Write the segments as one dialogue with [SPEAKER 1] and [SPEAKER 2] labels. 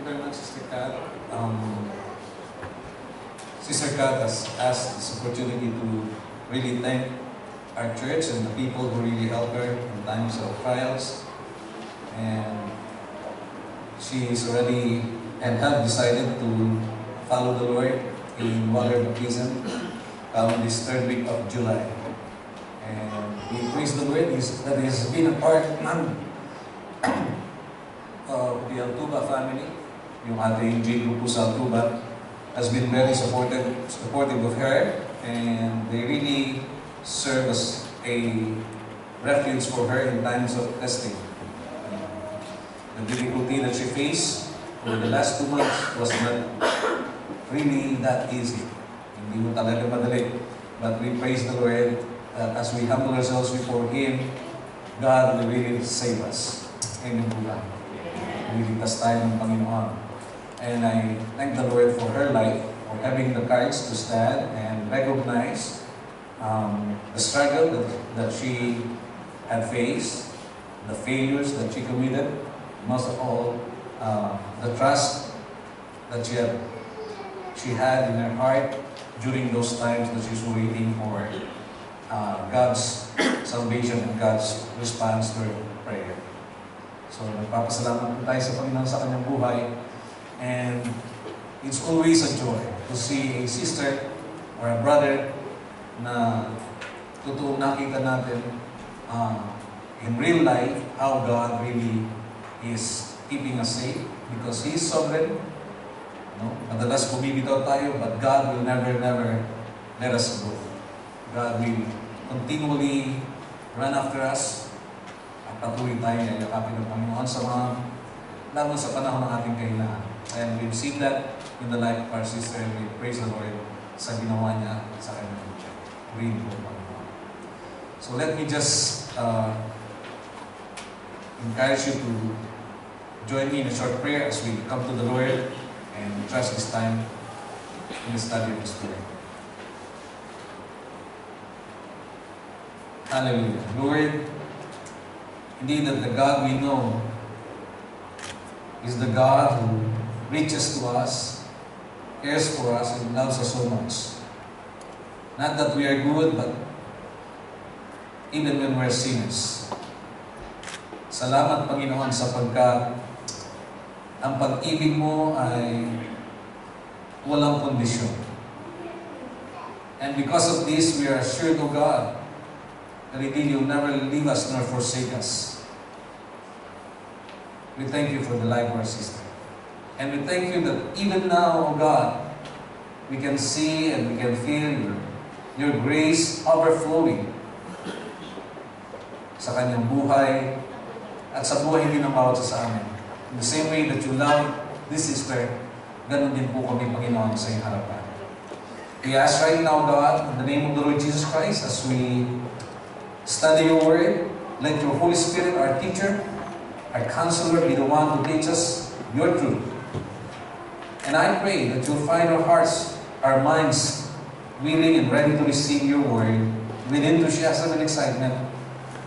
[SPEAKER 1] very much, Sister Kat. Sister Kat has asked this opportunity to really thank our church and the people who really helped her in times of trials. And she is already and have decided to follow the Lord in water baptism on this 3rd week of July. And we praise the Lord that he has been a part of the Altuba family. Yung ating G group po sa Altuba has been very supportive of her, and they really serve as a refuge for her in times of testing. The difficulty that she faced over the last 2 months was not really that easy. Hindi mo talaga madali. But we praise the Lord that as we humble ourselves before Him, God will really save us. Amen po lang. Liligtas tayo ng Panginoon. And I thank the Lord for her life, for having the courage to stand and recognize the struggle that she had faced, the failures that she committed, most of all, the trust that she had in her heart during those times that she's waiting for God's salvation and God's response to her prayer. So, nagpapasalamat po tayo sa Panginoon sa kanyang buhay. And it's always a joy to see a sister or a brother na totoong nakita natin in real life how God really is keeping us safe because He is sovereign. No? Madalas bumibitaw tayo, but God will never let us go. God will continually run after us at patuloy tayo na yakapin ng Panginoon sa mga lalo sa panahon ng ating kailangan. And we've seen that in the life of our sister, and we praise the Lord sa ginawa niya sa kanyang green po, Panginoon. So let me just encourage you to join me in a short prayer as we come to the Lord and trust this time in the study of His Word. Hallelujah. Lord, indeed that the God we know is the God who reaches to us, cares for us, and loves us so much. Not that we are good, but even when we're sinners. Salamat, Panginoon, sapagkat ang pag-ibig mo ay walang kondisyon. And because of this, we are assured, O God, that indeed you'll never leave us nor forsake us. We thank you for the life of our sister. And we thank you that even now, O God, we can see and we can feel your grace overflowing sa kanyang buhay at sa buhay din ng bawat sa amin. In the same way that you love this sister, ganun din po kami, Panginoon, sa iyong harapan. We ask right now, God, in the name of the Lord Jesus Christ, as we study your word, let your Holy Spirit, our teacher, our counselor, be the one to teach us your truth. And I pray that you'll find our hearts, our minds, willing and ready to receive your word with enthusiasm and excitement,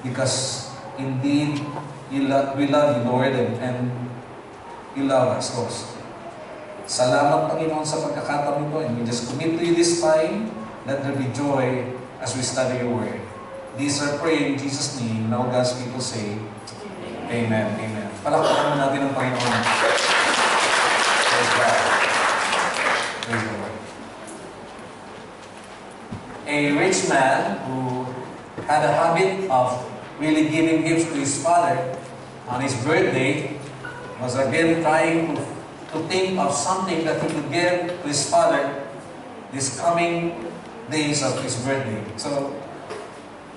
[SPEAKER 1] because indeed we love you, Lord, and you love us also. Salamat, Panginoon, sa pagkakataon ito, and we just commit to you this time. Let there be joy as we study your word. These are praying in Jesus' name. Now God's people say, Amen. Amen. Palakpakan mo natin ang Panginoon. Praise God. Praise the Lord. A rich man who had a habit of really giving gifts to his father on his birthday was again trying to think of something that he could give to his father this coming days of his birthday. So,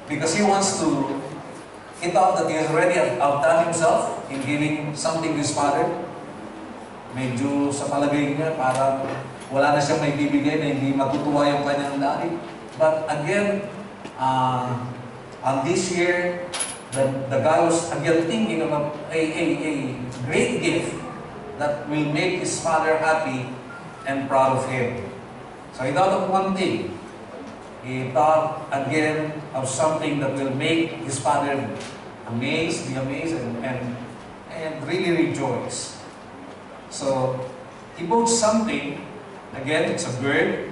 [SPEAKER 1] because he wants to, he thought that he has already outdone himself in giving something to his father. Medyo sa palagay niya, parang wala na siyang may bibigay na hindi matutuwa yung kanyang daddy. But again, on this year, the guy was again thinking of a great gift that will make his father happy and proud of him. So he thought of one thing. He thought again of something that will make his father be amazed, and really rejoice. So So, he built something, again, it's a bird,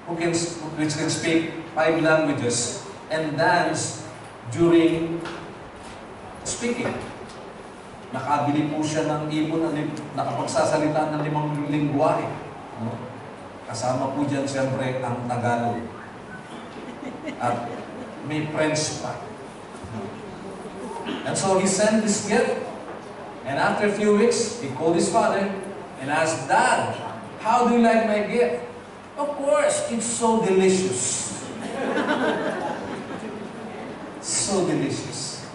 [SPEAKER 1] which can speak 5 languages and dance during speaking. Nakabili po siya ng ibon, nakapagsasalita ng 5 lingwahe. No? Kasama po dyan siyempre ang Tagalog. At may French pa. And so he sent this gift. And after a few weeks, he called his father and asked, "Dad, how do you like my gift?" "Of course, it's so delicious." So delicious.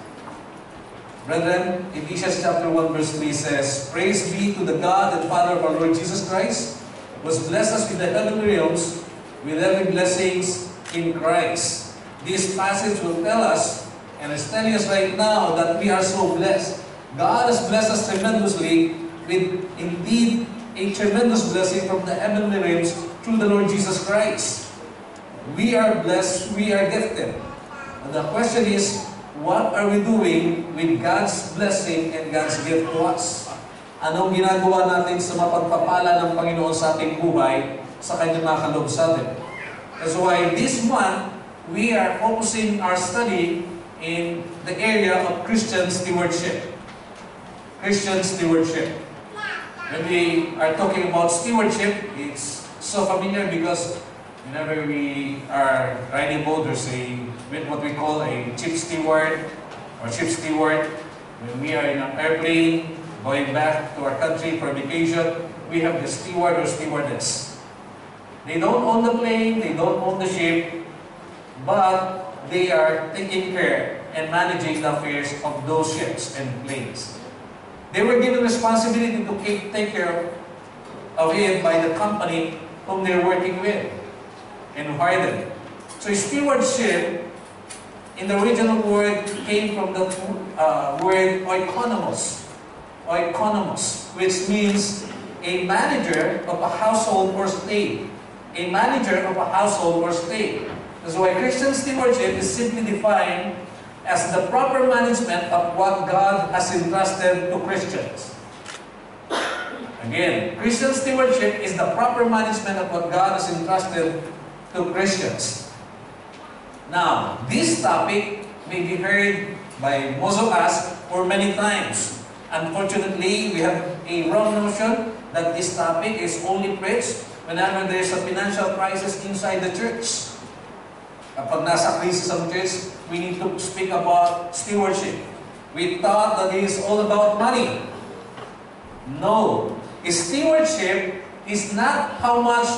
[SPEAKER 1] Brethren, Ephesians chapter 1 verse 3 says, "Praise be to the God and Father of our Lord Jesus Christ, who has blessed us with the heavenly realms, with every blessings in Christ." This passage will tell us, and it's telling us right now, that we are so blessed. God has blessed us tremendously with indeed a tremendous blessing from the heavenly realms through the Lord Jesus Christ. We are blessed, we are gifted. And the question is, what are we doing with God's blessing and God's gift to us? Anong ginagawa natin sa mapagpapala ng Panginoon sa ating buhay sa Kanyang nakalob sa atin? That's why this month, we are focusing our study in the area of Christian stewardship. Christian stewardship. When we are talking about stewardship, it's so familiar because whenever we are riding boat, there's what we call a ship steward or ship steward. When we are in an airplane going back to our country for vacation, we have the steward or stewardess. They don't own the plane, they don't own the ship, but they are taking care and managing the affairs of those ships and planes. They were given responsibility to take care of it by the company whom they're working with and hire them. So stewardship in the original word came from the word oikonomos. Oikonomos, which means a manager of a household or state. A manager of a household or state. That's why Christian stewardship is simply defined as the proper management of what God has entrusted to Christians. Again, Christian stewardship is the proper management of what God has entrusted to Christians. Now, this topic may be heard by most of us for many times. Unfortunately, we have a wrong notion that this topic is only preached whenever there is a financial crisis inside the church. Kapag nasa crisis ang church, we need to speak about stewardship. We thought that it is all about money. No. Stewardship is not how much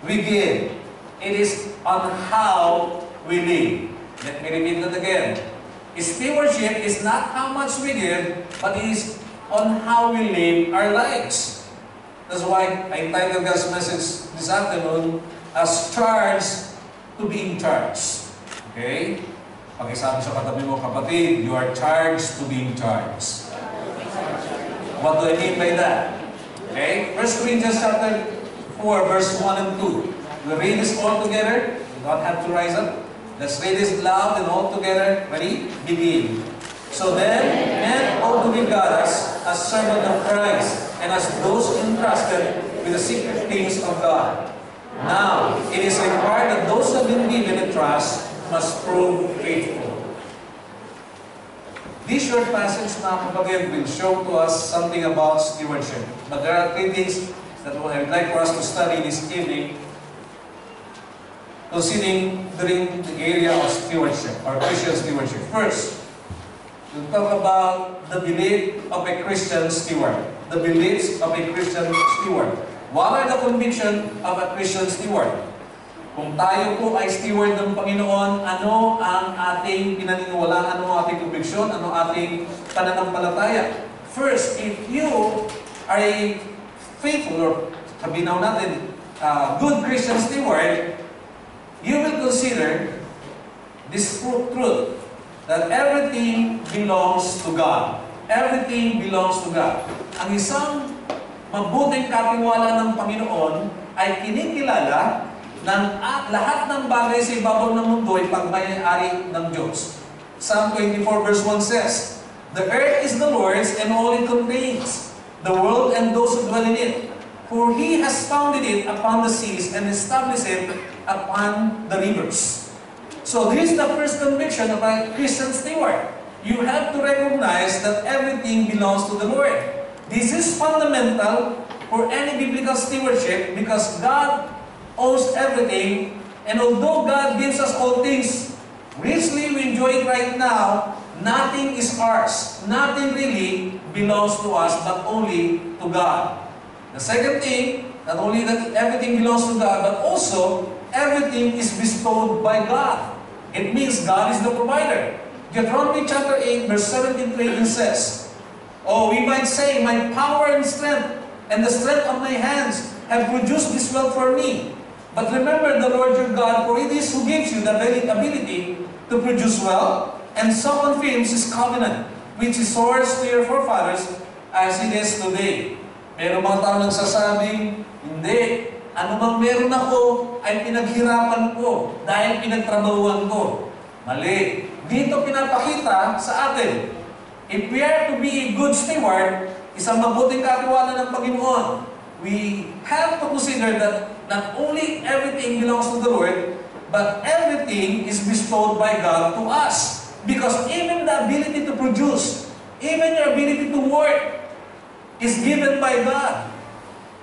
[SPEAKER 1] we give. It is on how we live. Let me repeat that again. Stewardship is not how much we give, but it is on how we live our lives. That's why I entitled God's message this afternoon as charged to be in charge. Okay? Pakisabi sa katabi mo, kapatid, you are charged to be in charge. What do I mean by that? Okay? 1 Corinthians chapter 4, verse 1 and 2. We'll read this all together. You don't have to rise up. Let's read this loud and all together. Ready? Begin. So then, men ought to regard us as servants of Christ and as those entrusted with the secret things of God. Now, it is required that those who have been given a trust must prove faithful. This short passage, mga kapatid, will show to us something about stewardship. But there are 3 things that I would like for us to study this evening, considering during the area of stewardship, or Christian stewardship. First, we'll talk about the belief of a Christian steward. The beliefs of a Christian steward. What are the conviction of a Christian steward? Kung tayo po ay steward ng Panginoon, ano ang ating pinaniniwalaan, ano ang ating conviction, ano ang ating pananampalataya? First, if you are a faithful, or sabihin natin, good Christian steward, you will consider this truth, that everything belongs to God. Everything belongs to God. Ang isang mabuting katiwala ng Panginoon ay kinikilala ng lahat ng bagay sa ibabaw ng mundo ay pagmayari ng Diyos. Psalm 24 verse 1 says, "The earth is the Lord's and all it contains. the world and those who dwell in it. For He has founded it upon the seas and established it upon the rivers. So this is the first conviction of a Christian steward. You have to recognize that everything belongs to the Lord. This is fundamental for any biblical stewardship because God owns everything, and although God gives us all things richly, we enjoy it right now, nothing is ours. Nothing really belongs to us, but only to God. The second thing, not only that everything belongs to God, but also everything is bestowed by God. It means God is the provider. Deuteronomy chapter 8, verse 17 to 18 says, "Oh, we might say, my power and strength and the strength of my hands have produced this wealth for me. But remember the Lord your God, for it is who gives you the ability to produce wealth, and so confirms His covenant, which He swore to your forefathers as it is today." Pero mga tao nagsasabing, hindi, ano bang meron ako ay pinaghirapan ko dahil pinagtrabahuan ko. Mali. Dito pinapakita sa atin, if we are to be a good steward, isang mabuting katiwala ng Panginoon, we have to consider that not only everything belongs to the Lord, but everything is bestowed by God to us. Because even the ability to produce, even your ability to work, is given by God.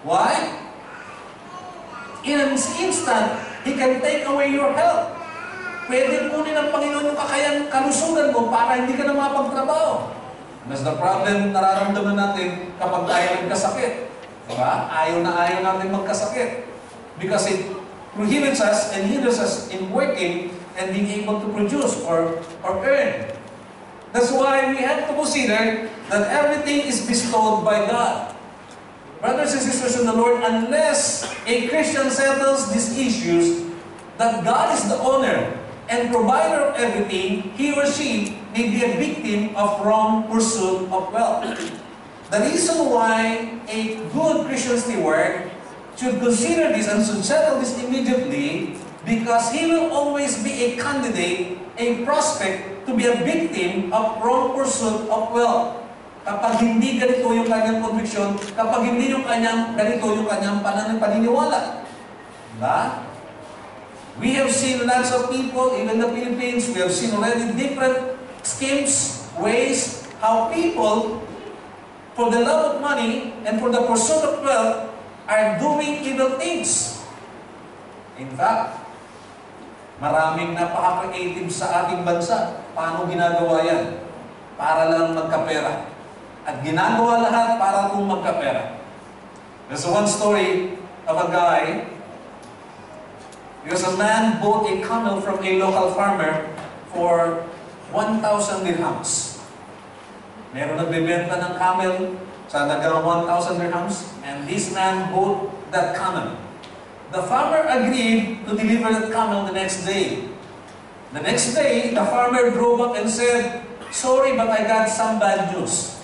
[SPEAKER 1] Why? In an instant, He can take away your health. Pwede kunin ng Panginoon yung kakayang kalusugan mo para hindi ka na mapagtrabaho. That's the problem nararamdaman natin kapag tayo nagkasakit. Diba? Ayaw na ayaw natin magkasakit. Because it prohibits us and hinders us in working and being able to produce or earn. That's why we have to consider that everything is bestowed by God. Brothers and sisters in the Lord, unless a Christian settles these issues, that God is the owner and provider of everything, he or she may be a victim of wrong pursuit of wealth. The reason why a good Christian steward should consider this and should settle this immediately, because he will always be a candidate, a prospect to be a victim of wrong pursuit of wealth. Kapag hindi ganito yung kanyang conviction, kapag hindi yung ganito yung kanyang paniniwala. Diba? We have seen lots of people, even the Philippines, we have seen already different schemes, ways, how people, for the love of money and for the pursuit of wealth, are doing evil things. In fact, maraming napaka-creative sa ating bansa. Paano ginagawa yan? Para lang magkapera. At ginagawa lahat para kung magkapera. There's one story of a guy. Because a man bought a camel from a local farmer for 1,000 dirhams. Meron nagbebenta ng camel sa halagang 1,000 dirhams, and this man bought that camel. The farmer agreed to deliver that camel the next day. The next day, the farmer drove up and said, "Sorry, but I got some bad news.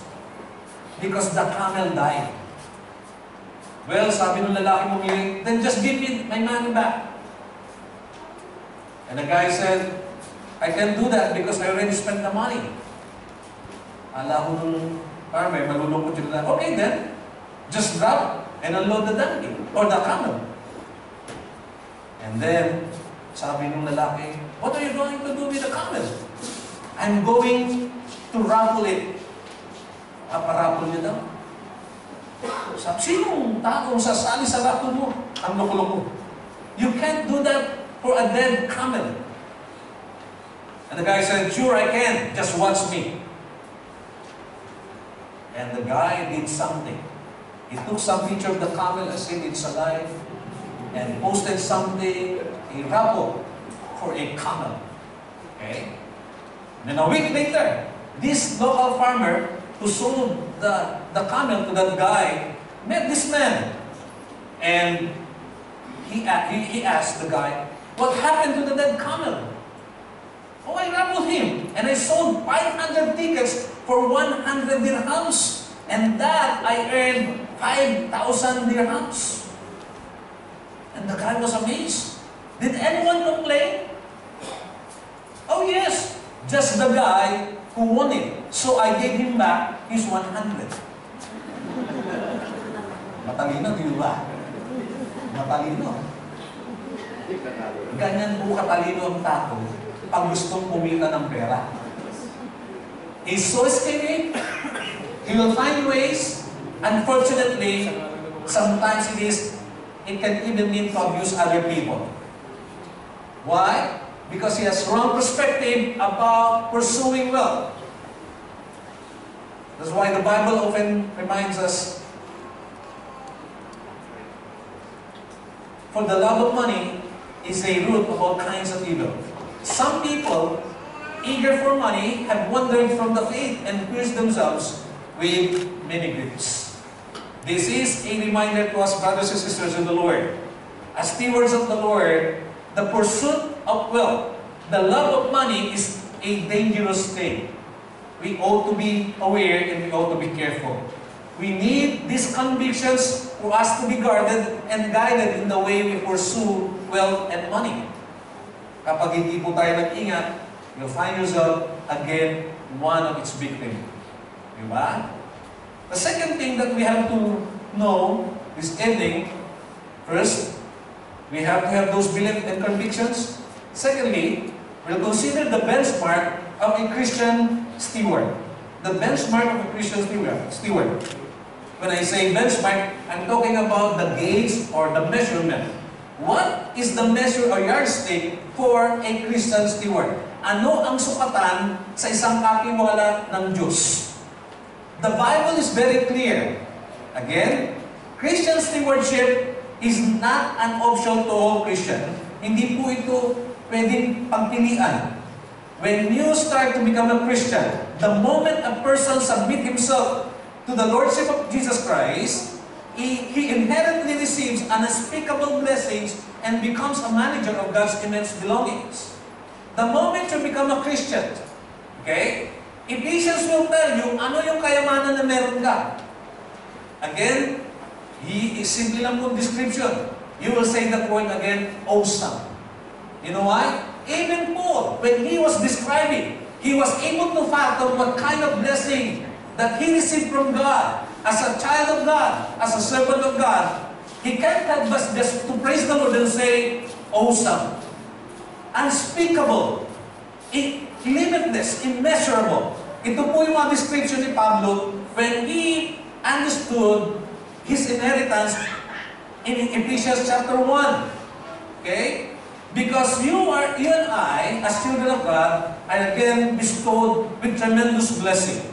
[SPEAKER 1] Because the camel died." Well, sabi ng lalaki pumili, "Then just give me my money back." And the guy said, "I can do that because I already spent the money." Ala ko nung farmer, malulungkot yung lalaki. "Okay then, just grab and unload the donkey or the camel." And then, sabi ng lalaki, "What are you going to do with the camel?" "I'm going to raffle it." Parapol niya daw. Sabi, sinong taong sasali sa raffle mo? Ang loko-loko. You can't do that for a dead camel. And the guy said, "Sure I can, just watch me." And the guy did something. He took some picture of the camel as if it's alive and posted something, a raffle for a camel. Okay? And then a week later, this local farmer who sold the camel to that guy met this man. And he asked the guy, "What happened to the dead camel?" "Oh, I raffled him, and I sold 500 tickets for 100 dirhams. And that, I earned 5,000 dirhams. And the guy was amazed. Did anyone complain? "Oh yes, just the guy who won it. So I gave him back his 100. Matalino, di ba? Matalino. Ganyan po katalino ang tao pag gustong kumita ng pera. He's so skinny, he will find ways. Unfortunately, sometimes it can even mean to abuse other people. Why? Because he has wrong perspective about pursuing wealth. That's why the Bible often reminds us, for the love of money is a root of all kinds of evil. Some people, eager for money, have wandered from the faith and pierced themselves with many griefs. This is a reminder to us, brothers and sisters in the Lord. As stewards of the Lord, the pursuit of wealth, the love of money is a dangerous thing. We ought to be aware and we ought to be careful. We need these convictions for us to be guarded and guided in the way we pursue wealth and money. Kapag hindi po tayo nag-ingat, you'll find yourself again one of its victims. Diba? The second thing that we have to know this ending, first, we have to have those beliefs and convictions. Secondly, we'll consider the benchmark of a Christian steward. The benchmark of a Christian steward. When I say benchmark, I'm talking about the gauge or the measurement. What is the measure or yardstick for a Christian steward? Ano ang sukatan sa isang kakiwala ng Diyos? The Bible is very clear. Again, Christian stewardship is not an option to all Christian. Hindi po ito pwedeng pagpilian. When you start to become a Christian, the moment a person submits himself to the Lordship of Jesus Christ, he inherently receives unspeakable blessings and becomes a manager of God's immense belongings. The moment you become a Christian, okay, Ephesians will tell you ano yung kayamanan na meron ka. Again, he is simply lang po description. You will say that word again, awesome. You know why? Even Paul, when he was describing, he was able to fathom what kind of blessing that he received from God as a child of God, as a servant of God. He can't help but just to praise the Lord and say, awesome, unspeakable, limitless, immeasurable. Ito po yung mga description ni Pablo when he understood his inheritance in Ephesians chapter 1. Okay? Because you and I, as children of God, are again bestowed with tremendous blessing.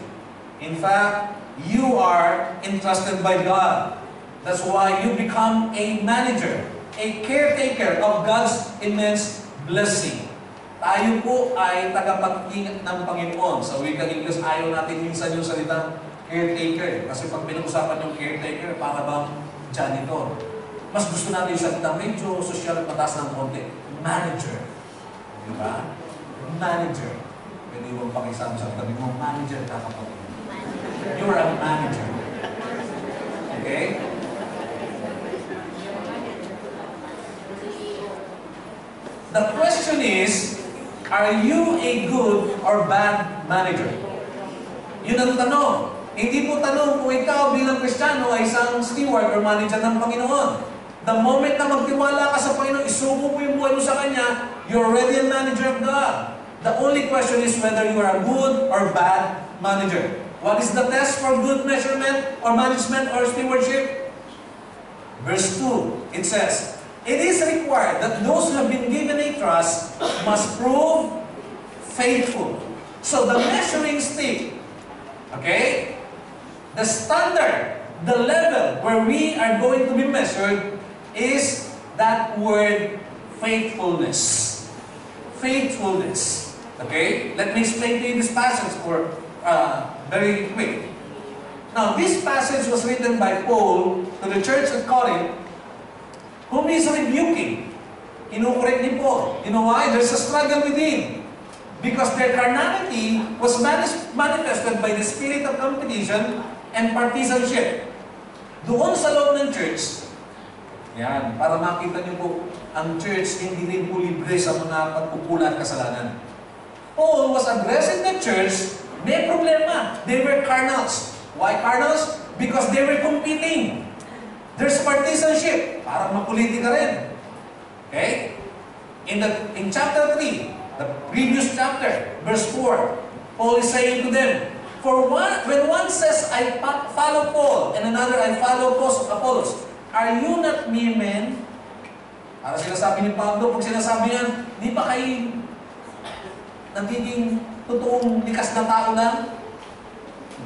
[SPEAKER 1] In fact, you are entrusted by God. That's why you become a manager, a caretaker of God's immense blessing. Tayo po ay tagapag-ingat ng Panginoon. Sa wikang Ingles, ayaw natin minsan yung salita caretaker. Kasi pag pinag-usapan yung caretaker, para bang janitor. Mas gusto natin yung salita medyo social at mataas ng konti. Manager. Di ba? Manager. Pwede mo pakisama sa tabi mo, manager ka kapag. You're a manager. Okay? The question is, are you a good or bad manager? Yun ang tanong. Hindi po tanong kung ikaw bilang Kristiyano ay isang steward or manager ng Panginoon. The moment na magtiwala ka sa Panginoon, isubo mo yung buhay mo sa Kanya, you're already a manager of God. The only question is whether you are a good or bad manager. What is the test for good measurement or management or stewardship? Verse 2, it says, it is required that those who have been given a trust must prove faithful. So the measuring stick, okay, the standard, the level where we are going to be measured is that word faithfulness. Faithfulness. Okay? Let me explain to you this passage for very quick. Now, this passage was written by Paul to the church at Corinth, whom he is rebuking. Inukorek ni Paul. You know why? There's a struggle within. Because their carnality was manifested by the spirit of competition and partisanship. Doon sa loob ng church, yan, para makita niyo po, ang church hindi rin po libre sa mga pagpupula at kasalanan. Paul was addressing the church, may problema. They were carnals. Why carnals? Because they were competing. There's partisanship. Parang mapolitika rin. Okay? In chapter 3, the previous chapter, verse 4, Paul is saying to them, when one says, I follow Paul, and another, I follow Apollos, are you not mere men? Para sinasabi ni Pablo, pag sinasabi yan, di ba kayo nagiging totoong likas na tao lang?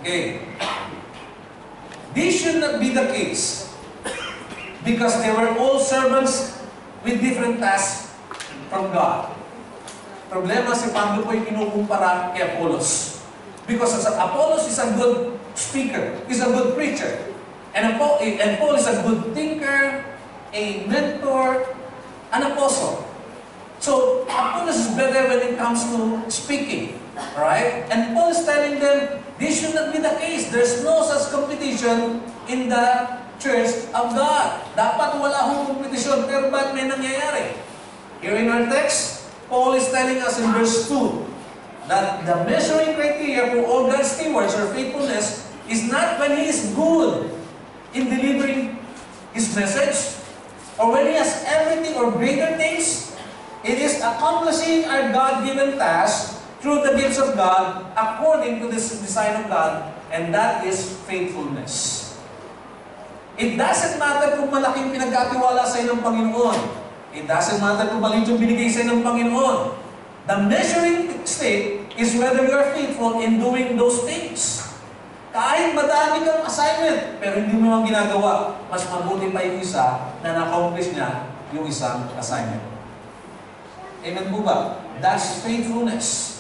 [SPEAKER 1] Okay. This should not be the case. Because they were all servants with different tasks from God. Problema, si Pablo po ay kinukumpara kay Apollos. Because Apollos is a good speaker, is a good preacher. And Paul is a good thinker, a mentor, an apostle. So, Apollos is better when it comes to speaking. Right? And Paul is telling them, this should not be the case. There's no such competition in the church of God. Dapat wala hong competition, pero ba't may nangyayari? Here in our text, Paul is telling us in verse 2 that the measuring criteria for all God's stewards or faithfulness is not when he is good in delivering his message or when he has everything or greater things. It is accomplishing our God-given task through the gifts of God according to the design of God, and that is faithfulness. It doesn't matter kung malaking pinagkatiwala sa ng Panginoon. It doesn't matter kung maliit yung binigay sa ng Panginoon. The measuring stick is whether you are faithful in doing those things. Kahit madami kang assignment, pero hindi mo lang ginagawa, mas mabuti pa yung isa na na-accomplish niya yung isang assignment. Amen po ba? That's faithfulness.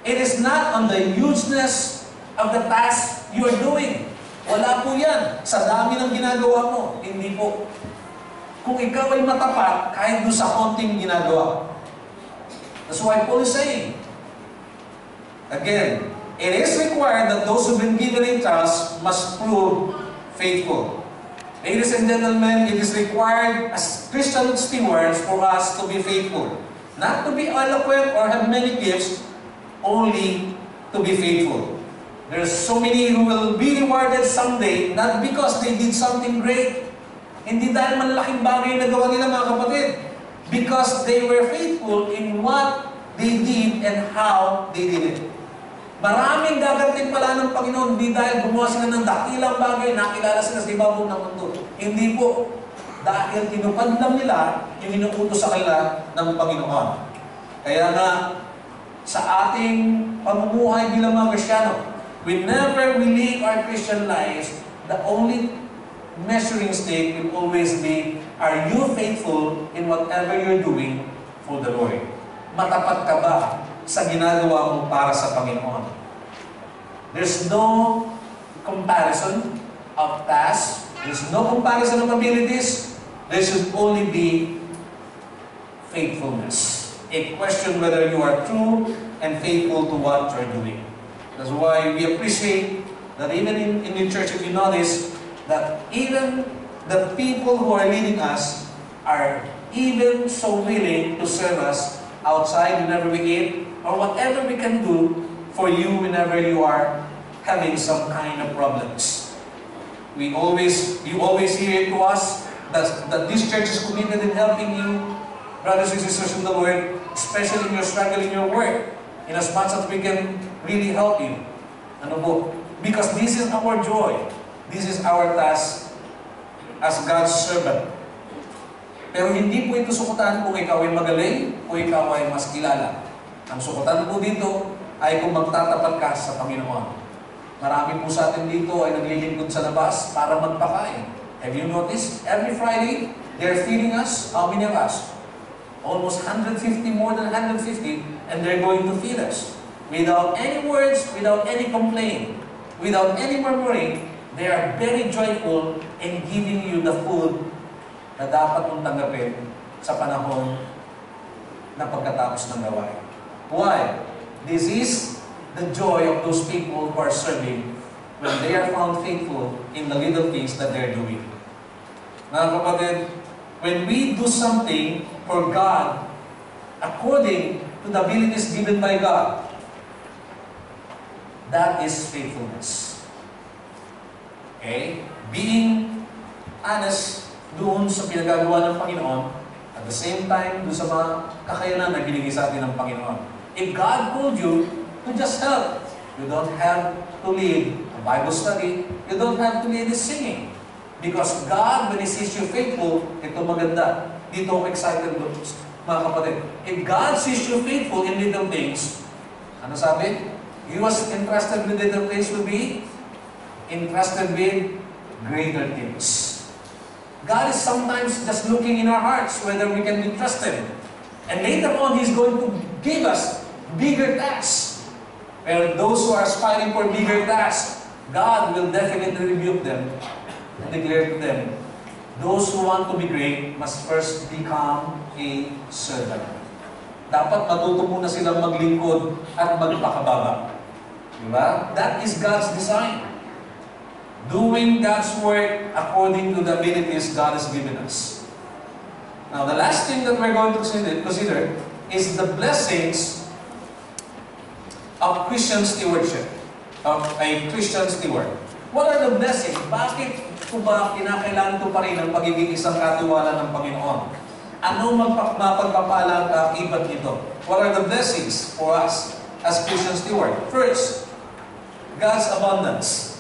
[SPEAKER 1] It is not on the hugeness of the task you are doing. Wala po yan sa dami ng ginagawa mo. Hindi po. Kung ikaw ay matapat, kahit doon sa konting ginagawa. That's why Paul is saying, again, it is required that those who've been given a task must prove faithful. Ladies and gentlemen, it is required as Christian stewards for us to be faithful. Not to be eloquent or have many gifts, only to be faithful. There's so many who will be rewarded someday, not because they did something great. Hindi dahil malalaking bagay na gawa nila, mga kapatid. Because they were faithful in what they did and how they did it. Maraming dadating pala ng Panginoon, hindi dahil gumawa sila ng dakilang bagay, nakilala sila sa ibabong ng mundo. Hindi po. Dahil tinupad lang nila yung inuutos sa kanila ng Panginoon. Kaya nga, sa ating pamumuhay bilang mga Kristiyano, whenever we live our Christian lives, the only measuring stick will always be, are you faithful in whatever you're doing for the Lord? Matapat ka ba sa ginagawa mo para sa Panginoon? There's no comparison of tasks. There's no comparison of abilities. There should only be faithfulness. A question whether you are true and faithful to what you're doing. That's why we appreciate that even in the church, if you notice, that even the people who are leading us are even so willing to serve us outside whenever we eat, or whatever we can do for you whenever you are having some kind of problems. You always hear it to us that this church is committed in helping you, brothers and sisters in the Lord, especially in your struggle in your work, in as much as we can really help you. Ano po? Because this is our joy. This is our task as God's servant. Pero hindi po ito sukutan kung ikaw ay magaling o ikaw ay mas kilala. Ang sukutan po dito ay kung magtatapat ka sa Panginoon. Marami po sa atin dito ay naglilingkod sa labas para magpakain. Have you noticed? Every Friday, they're feeding us. How many of us? Almost 150, more than 150, and they're going to feed us. Without any words, without any complaint, without any murmuring, they are very joyful in giving you the food na dapat mong tanggapin sa panahon na pagkatapos ng gawain. Why? This is the joy of those people who are serving when they are found faithful in the little things that they're doing. Mga kapatid, when we do something for God according to the abilities given by God, that is faithfulness. Okay? Being honest doon sa pinagagawa ng Panginoon, at the same time, doon sa mga kakayanan na binigay sa atin ng Panginoon. If God called you to just help, you don't have to lead a Bible study, you don't have to lead the singing. Because God, when He sees you faithful, ito maganda. Dito ako excited, mga kapatid. If God sees you faithful in little things, ano sabi? He was entrusted with little things will be entrusted with greater things. God is sometimes just looking in our hearts whether we can be trusted. And later on, He's going to give us bigger tasks. But those who are aspiring for bigger tasks, God will definitely rebuke them and declare to them, those who want to be great must first become a servant. Dapat matuto muna silang maglingkod at magpakababa. Diba? That is God's design. Doing God's work according to the abilities God has given us. Now, the last thing that we're going to consider is the blessings of Christian stewardship, of a Christian steward. What are the blessings? Bakit ito ba kinakailangan ito pa rin ang pagiging isang katiwala ng Panginoon? Ano mapagpapala ang kaibat nito? What are the blessings for us as Christian steward? First, God's abundance.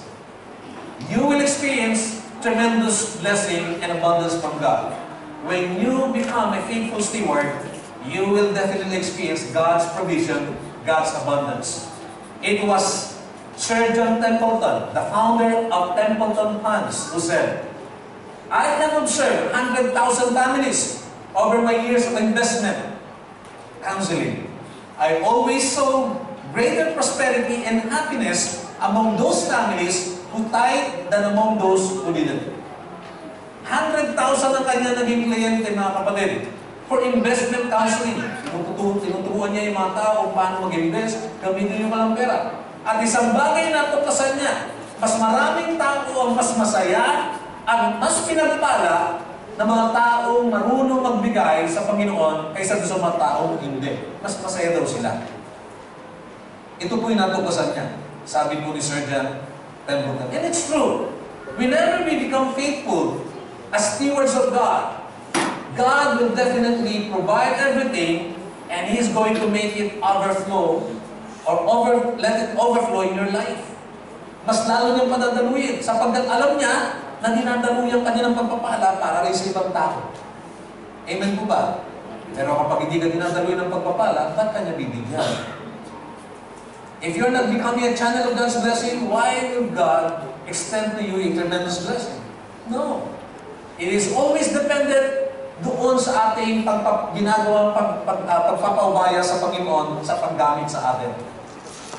[SPEAKER 1] You will experience tremendous blessing and abundance from God. When you become a faithful steward, you will definitely experience God's provision, God's abundance. It was Sir John Templeton, the founder of Templeton Funds, who said, I have observed 100,000 families over my years of investment counseling. I always saw greater prosperity and happiness among those families who tithe than among those who didn't. 100,000 ang kanya naging kliyente, mga kapatid, for investment counseling. Tinuturuan niya yung mga tao kung paano mag-invest, gamitin yung walang pera. At isang bagay na tuklasan niya, mas maraming tao ang mas masaya at mas pinagpala na mga taong marunong magbigay sa Panginoon kaysa sa mga taong hindi. Mas masaya daw sila. Ito po yung natuklasan niya. Sabi po ni Sir John Templeton. And it's true. Whenever we become faithful as stewards of God, God will definitely provide everything and He is going to make it overflow or let it overflow in your life. Mas lalo niyang padadaluyin sapagkat alam niya na dinadaluyan kanya ng pagpapala para rin sa ibang tao. Amen po ba? Pero kapag hindi ka dinadaluyan ng pagpapala, ba't kanya bibigyan? If you're not becoming a channel of God's blessing, why will God extend to you a tremendous blessing? No. It is always dependent doon sa ating ginagawang pagpapaubaya sa Panginoon sa paggamit sa atin.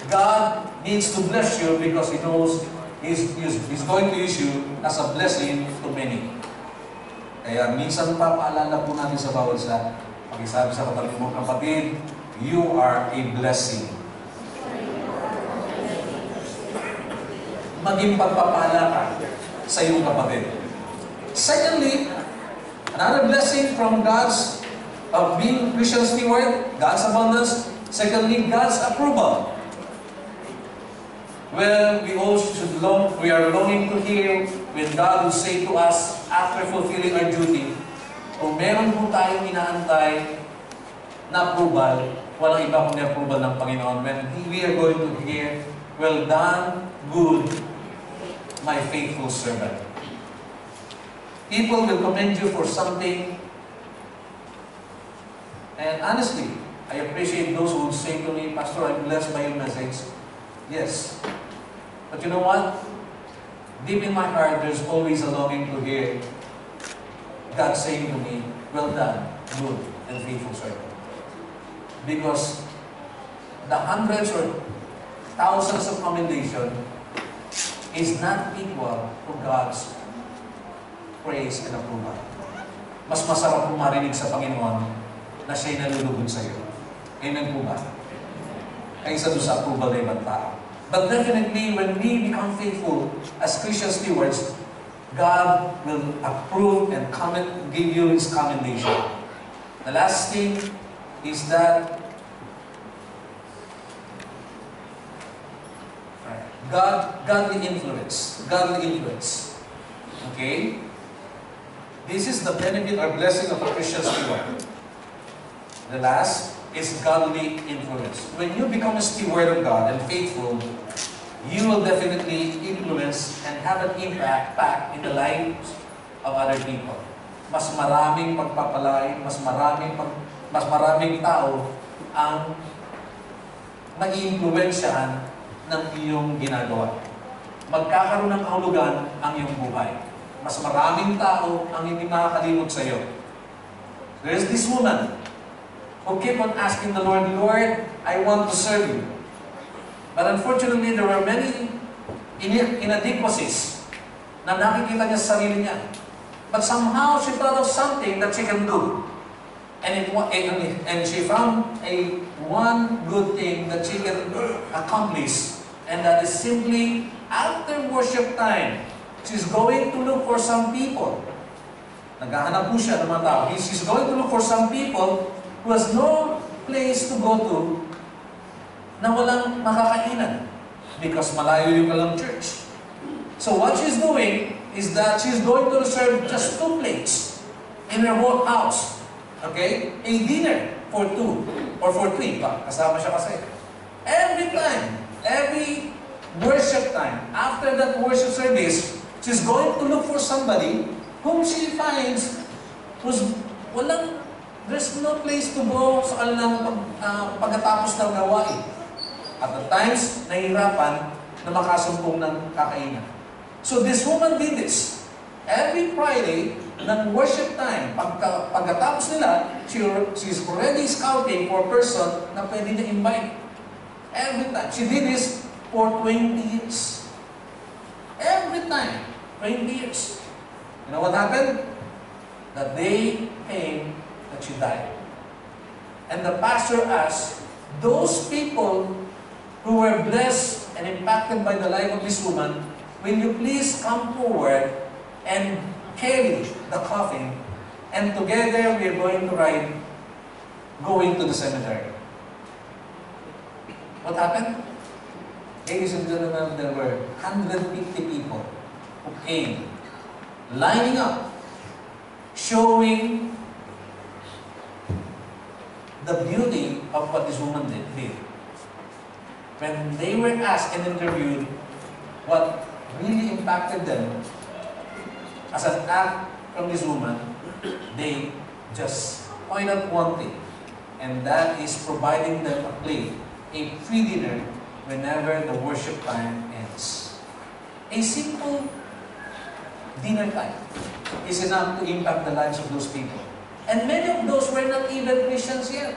[SPEAKER 1] God needs to bless you because He knows He's going to use you as a blessing to many. Kaya minsan papaalala po natin sa bawat isa, pakisabi sa katabi mo, kapatid, you are a blessing. Maging pagpapala ka sa iyong kapatid. Secondly, another blessing from God's of being Christian steward, God's abundance. Secondly, God's approval. Well, we are longing to hear when God will say to us after fulfilling our duty, kung meron po tayong inaantay na approval, walang iba kundi approval ng Panginoon. When we are going to hear, well done, good, my faithful servant. People will commend you for something. And honestly, I appreciate those who would say to me, Pastor, I'm blessed by your message. Yes. But you know what? Deep in my heart, there's always a longing to hear God saying to me, well done, good and faithful servant. Because the hundreds or thousands of commendation is not equal to God's praise and approval. Mas masarap kung marinig sa Panginoon na siya'y nalulugod sa iyo. Amen po ba? Kaysa doon sa approval ng ibang tao. But definitely, when we become faithful as Christian stewards, God will approve and give you His commendation. The last thing is that Godly influence. Godly influence. Okay? This is the benefit or blessing of a Christian steward. The last is godly influence. When you become a steward of God and faithful, you will definitely influence and have an impact in the lives of other people. Mas maraming pagpapalay, mas maraming tao ang maiimpluwensyahan ng iyong ginagawa. Magkakaroon ng kahulugan ang iyong buhay. Mas maraming tao ang hindi makakalimot sa iyo. There is this woman who kept on asking the Lord, Lord, I want to serve you. But unfortunately, there were many inadequacies na nakikita niya sa sarili niya. But somehow, she thought of something that she can do. And she found one good thing that she can accomplish. And that is simply, after worship time, she's going to look for some people. Naghahanap po siya ng mga tao. She's going to look for some people who has no place to go to na walang makakainan because malayo yung kalang church. So what she's doing is that she's going to reserve just 2 plates in her whole house. Okay? A dinner for 2 or for 3 pa. Kasama siya kasi. Every time, every worship time, after that worship service, she's going to look for somebody whom she finds who's there's no place to go sa kanilang pagkatapos ng gawain. At the times, nahihirapan na makasumpong ng kakainan. So this woman did this. Every Friday, ng worship time, pagkatapos nila, she's already scouting for a person na pwede niya invite. Every time. She did this for 20 years. Every time. 20 years. You know what happened? The day came that she died. And the pastor asked, those people who were blessed and impacted by the life of this woman, will you please come forward and carry the coffin, and together we are going to ride going to the cemetery. What happened? Ladies and gentlemen, there were 150 people who came, lining up, showing the beauty of what this woman did. When they were asked and interviewed what really impacted them as an act from this woman, they just point out one thing, and that is providing them a plate, a free dinner whenever the worship time ends. A simple dinner time is enough to impact the lives of those people. And many of those were not even Christians yet.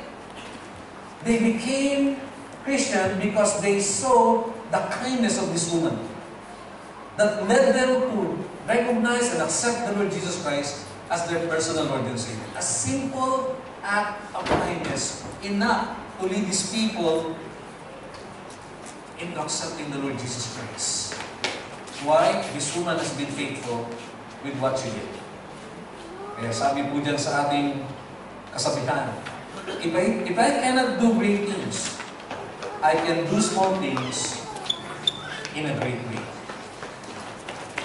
[SPEAKER 1] They became Christian because they saw the kindness of this woman that led them to recognize and accept the Lord Jesus Christ as their personal Lord and Savior. A simple act of kindness enough to lead these people into accepting the Lord Jesus Christ. Why? This woman has been faithful with what she did. Kaya sabi po dyan sa ating kasabihan, if I cannot do great things, I can do small things in a great way.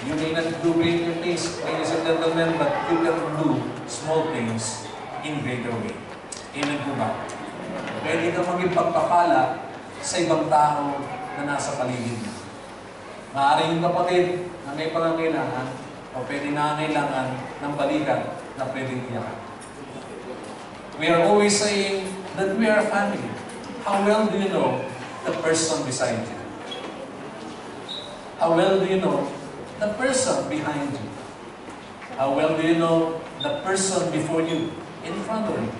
[SPEAKER 1] You may not do great things, ladies and gentlemen, but you can do small things in greater way. Amen po ba? Pwede ka maging pagpapala sa ibang tao na nasa paligid mo. Maaaring yung kapatid na may pangangailangan o pwede nangangailangan ng balikan na pwedeng iyakan. We are always saying that we are a family. How well do you know the person beside you? How well do you know the person behind you? How well do you know the person before you, in front of you?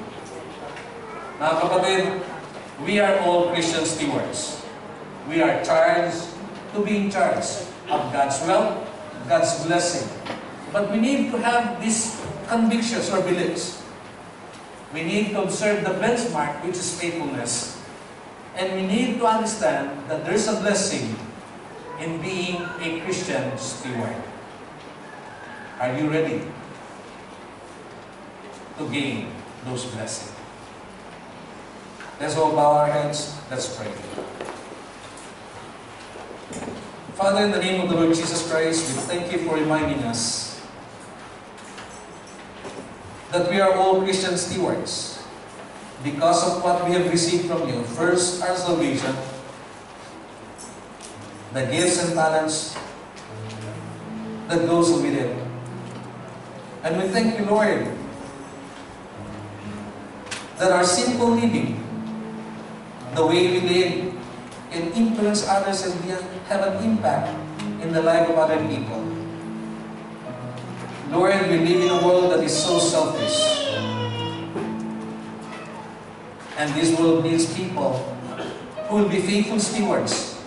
[SPEAKER 1] Mga kapatid, we are all Christian stewards. We are charged to be in charge of God's wealth, God's blessing. But we need to have these convictions or beliefs. We need to observe the benchmark, which is faithfulness. And we need to understand that there is a blessing in being a Christian steward. Are you ready to gain those blessings? Let's all bow our heads. Let's pray. Father, in the name of the Lord Jesus Christ, we thank you for reminding us that we are all Christian stewards because of what we have received from you. First, our salvation, the gifts and talents that goes with it. And we thank you, Lord, that our simple living, the way we live, can influence others and have an impact in the life of other people. Lord, we live in a world that is so selfish. And this world needs people who will be faithful stewards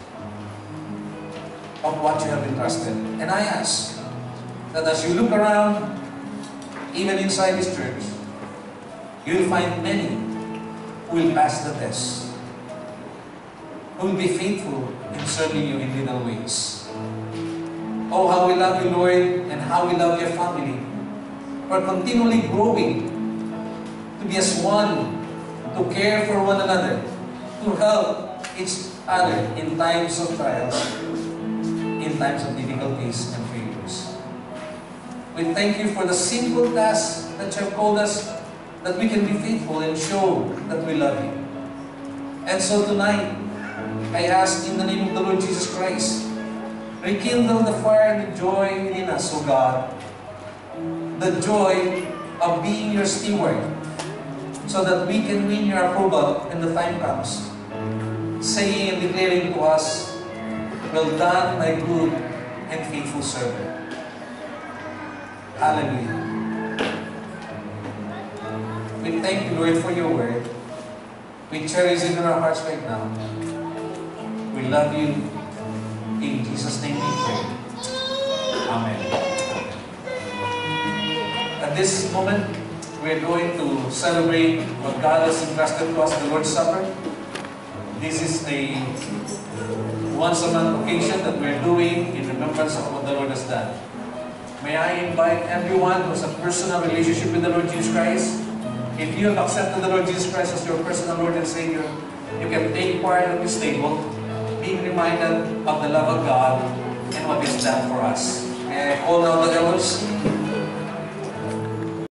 [SPEAKER 1] of what you have entrusted. And I ask that as you look around, even inside this church, you will find many who will pass the test, who will be faithful in serving you in little ways. Oh, how we love you, Lord, and how we love your family. For continually growing to be as one, to care for one another, to help each other in times of trials, in times of difficulties and failures. We thank you for the simple task that you have called us, that we can be faithful and show that we love you. And so tonight, I ask in the name of the Lord Jesus Christ, rekindle the fire and the joy within us, O God. The joy of being your steward, so that we can win your approval when the time comes, saying and declaring to us, well done, my good and faithful servant. Hallelujah. We thank you, Lord, for your word. We cherish it in our hearts right now. We love you. In Jesus' name we pray. Amen. At this moment, we're going to celebrate what God has entrusted to us, the Lord's Supper. This is a once-a-month occasion that we're doing in remembrance of what the Lord has done. May I invite everyone who has a personal relationship with the Lord Jesus Christ. If you have accepted the Lord Jesus Christ as your personal Lord and Savior, you can take part of this table, being reminded of the love of God and what He's done for us. May I call out the elders?